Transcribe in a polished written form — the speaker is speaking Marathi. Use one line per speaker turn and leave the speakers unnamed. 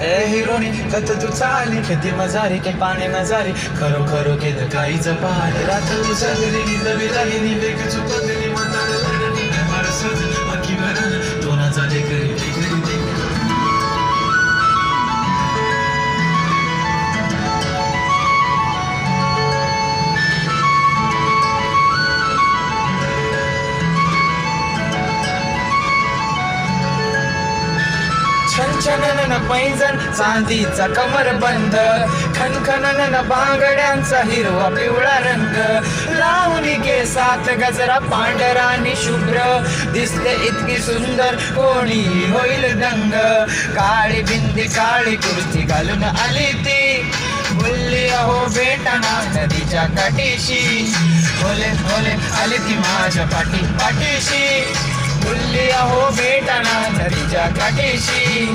ए हिरोनी कत तू चाली किती मजारी के पाणी नजारी खरो खरो के काहीच पाहत रात सगळी नवी लागली वेग चुकतली मतार लागली मारसज बाकी भरण दोनाचा लेकरी छनछनन पैंजण चांदीचा कमरबंद खनखनन बांगड्यांचा हिरवा पिवळा रंग लावणी केसात गजरा पांढरा आणि शुभ्र दिसते इतकी सुंदर कोणी होईल दंग काळी बिंदी काळी कुर्ती घालून आली ती बोलली अहो भेटना नदीच्या काठीशी बोले बोले आली ती माझ्या पाठीशी बोलली अहो भेटना नदीच्या काठीशी